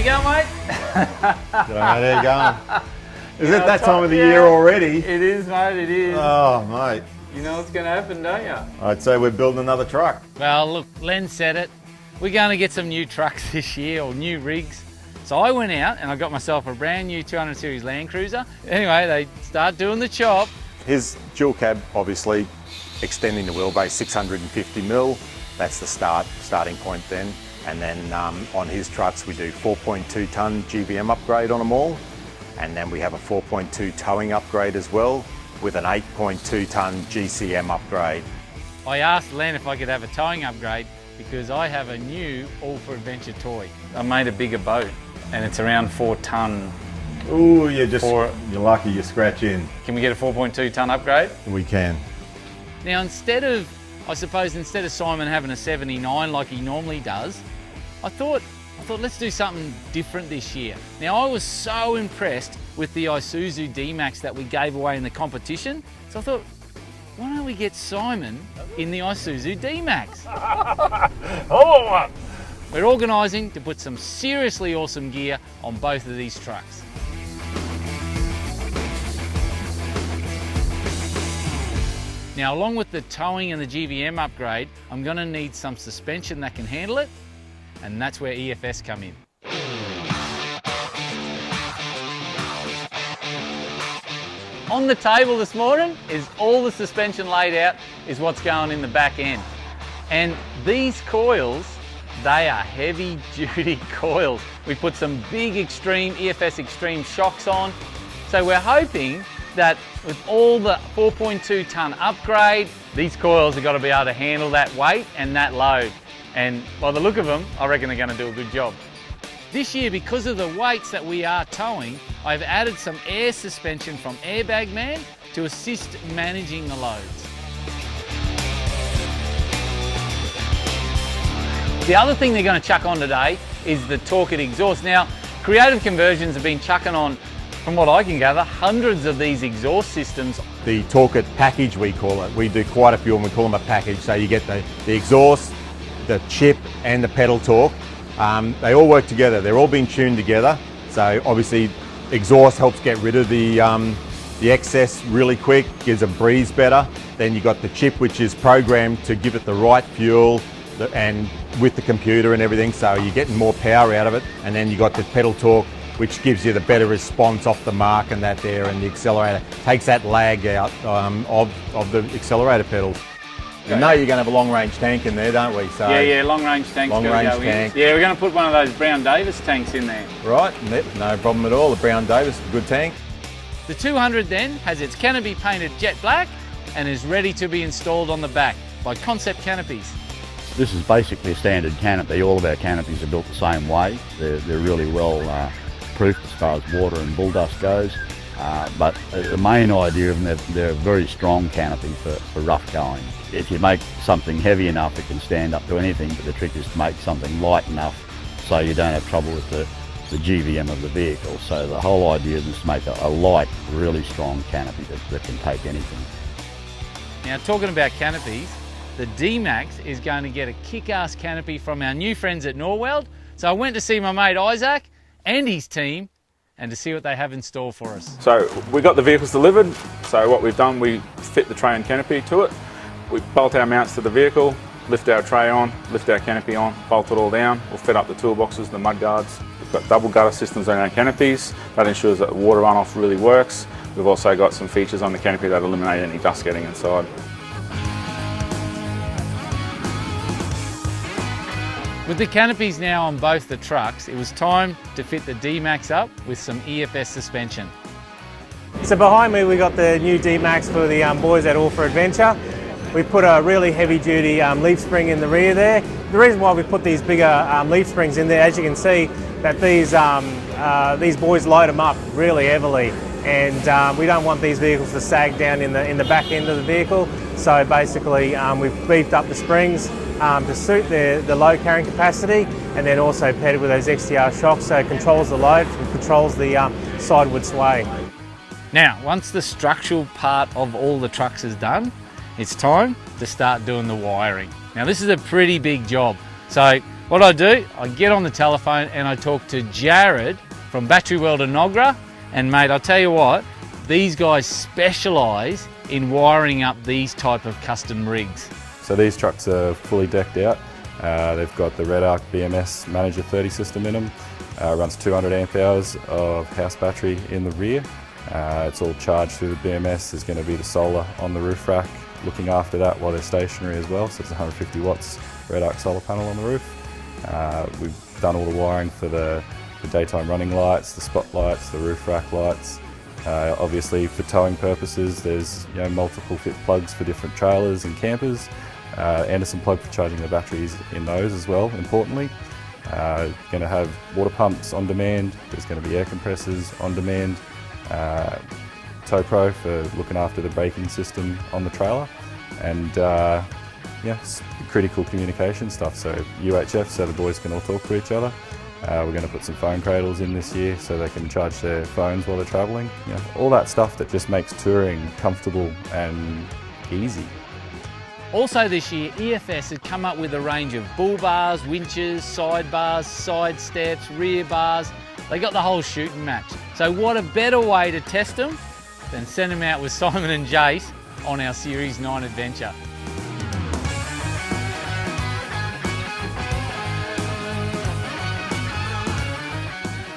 you going, mate? There you go. Is it that time of the year already? It is, mate, it is. Oh, mate. You know what's going to happen, don't you? I'd say we're building another truck. Well, look, Len said it. We're going to get some new trucks this year, or new rigs. So I went out and I got myself a brand new 200 series Land Cruiser. Anyway, they start doing the chop. His dual cab, obviously, extending the wheelbase 650 mil. That's the starting point then. And then on his trucks, we do 4.2 tonne GVM upgrade on them all. And then we have a 4.2 towing upgrade as well, with an 8.2 tonne GCM upgrade. I asked Len if I could have a towing upgrade because I have a new All for Adventure toy. I made a bigger boat and it's around 4 tonne. Ooh, you're lucky you scratch in. Can we get a 4.2 tonne upgrade? We can. Now instead of Simon having a 79 like he normally does, I thought let's do something different this year. Now I was so impressed with the Isuzu D-Max that we gave away in the competition, so I thought, why don't we get Simon in the Isuzu D-Max? We're organising to put some seriously awesome gear on both of these trucks. Now, along with the towing and the GVM upgrade, I'm going to need some suspension that can handle it, and that's where EFS come in. On the table this morning is all the suspension laid out, is what's going in the back end. And these coils, they are heavy duty coils. We put some big EFS Extreme shocks on. So we're hoping that with all the 4.2 tonne upgrade, these coils have got to be able to handle that weight and that load. And by the look of them, I reckon they're going to do a good job. This year, because of the weights that we are towing, I've added some air suspension from Airbag Man to assist managing the loads. The other thing they're going to chuck on today is the Torque It exhaust. Now, Creative Conversions have been chucking on, from what I can gather, hundreds of these exhaust systems. The Torque It package, we call it. We do quite a few and we call them a package. So you get the exhaust, the chip and the pedal torque. They all work together. They're all being tuned together. So obviously exhaust helps get rid of the excess really quick, gives a breeze better. Then you got the chip, which is programmed to give it the right fuel and with the computer and everything. So you're getting more power out of it. And then you got the pedal torque, which gives you the better response off the mark and that there, and the accelerator takes that lag out of the accelerator pedals. You know you're going to have a long-range tank in there, don't we? So yeah, long-range tank's got to go in. Yeah, we're going to put one of those Brown Davis tanks in there. Right, no problem at all. The Brown Davis, good tank. The 200 then has its canopy painted jet black and is ready to be installed on the back by Concept Canopies. This is basically a standard canopy. All of our canopies are built the same way. They're really well proofed as far as water and bull dust goes. But the main idea of them, they're a very strong canopy for rough going. If you make something heavy enough, it can stand up to anything, but the trick is to make something light enough so you don't have trouble with the GVM of the vehicle. So the whole idea is to make a light, really strong canopy that can take anything. Now, talking about canopies, the D-Max is going to get a kick-ass canopy from our new friends at Norweld. So I went to see my mate Isaac and his team and to see what they have in store for us. So we got the vehicles delivered. So what we've done, we fit the tray and canopy to it. We bolt our mounts to the vehicle, lift our tray on, lift our canopy on, bolt it all down. We'll fit up the toolboxes, the mud guards. We've got double gutter systems on our canopies. That ensures that the water runoff really works. We've also got some features on the canopy that eliminate any dust getting inside. With the canopies now on both the trucks, it was time to fit the D-Max up with some EFS suspension. So behind me we got the new D-Max for the boys at All for Adventure. We put a really heavy duty leaf spring in the rear there. The reason why we put these bigger leaf springs in there, as you can see, that these boys load them up really heavily, and we don't want these vehicles to sag down in the back end of the vehicle. So basically we've beefed up the springs to suit the load carrying capacity, and then also paired with those XTR shocks so it controls the load and controls the sideward sway. Now, once the structural part of all the trucks is done, it's time to start doing the wiring. Now this is a pretty big job. So What I do, I get on the telephone and I talk to Jared from Battery Welder Nogra, and mate, I'll tell you what, these guys specialise in wiring up these type of custom rigs. So these trucks are fully decked out. They've got the Red Arc BMS Manager 30 system in them. Runs 200 amp hours of house battery in the rear. It's all charged through the BMS. There's going to be the solar on the roof rack looking after that while they're stationary as well. So it's 150 watts Red Arc solar panel on the roof. We've done all the wiring for the daytime running lights, the spotlights, the roof rack lights. Obviously for towing purposes, there's multiple fit plugs for different trailers and campers. Anderson plug for charging the batteries in those as well, importantly. Going to have water pumps on demand. There's going to be air compressors on demand. Tow Pro for looking after the braking system on the trailer. And critical communication stuff. So UHF, so the boys can all talk to each other. We're going to put some phone cradles in this year so they can charge their phones while they're travelling. All that stuff that just makes touring comfortable and easy. Also this year, EFS has come up with a range of bull bars, winches, side bars, side steps, rear bars. They got the whole shooting match. So what a better way to test them than send them out with Simon and Jace on our Series 9 adventure.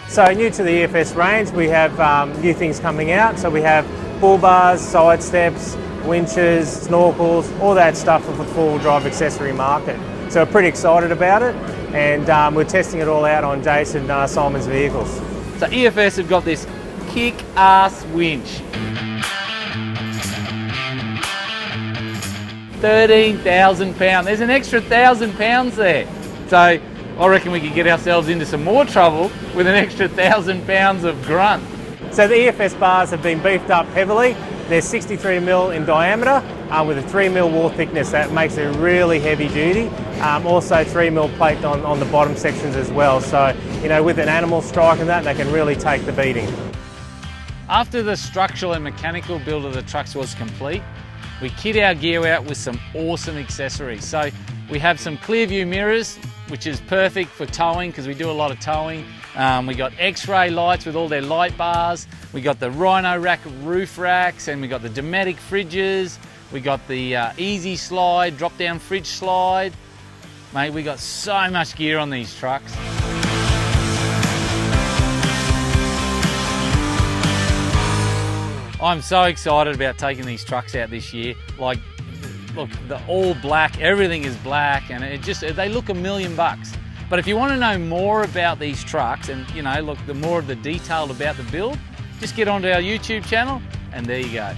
So new to the EFS range, we have new things coming out. So we have bull bars, side steps, winches, snorkels, all that stuff for the four-wheel drive accessory market. So we're pretty excited about it, and we're testing it all out on Jason and Simon's vehicles. So EFS have got this kick-ass winch. 13,000 pounds. There's an extra 1,000 pounds there. So I reckon we could get ourselves into some more trouble with an extra 1,000 pounds of grunt. So the EFS bars have been beefed up heavily. They're 63mm in diameter with a 3mm wall thickness. That makes it really heavy duty. Also 3mm plate on the bottom sections as well. So, with an animal strike and that, they can really take the beating. After the structural and mechanical build of the trucks was complete, we kit our gear out with some awesome accessories. So we have some clear view mirrors, which is perfect for towing because we do a lot of towing. We got X-ray lights with all their light bars. We got the Rhino rack roof racks, and we got the Dometic fridges. We got the easy slide, drop down fridge slide. Mate, we got so much gear on these trucks. I'm so excited about taking these trucks out this year. Like, look, the all black, everything is black, and they look $1 million. But if you want to know more about these trucks and, look, the more of the detail about the build, just get onto our YouTube channel and there you go.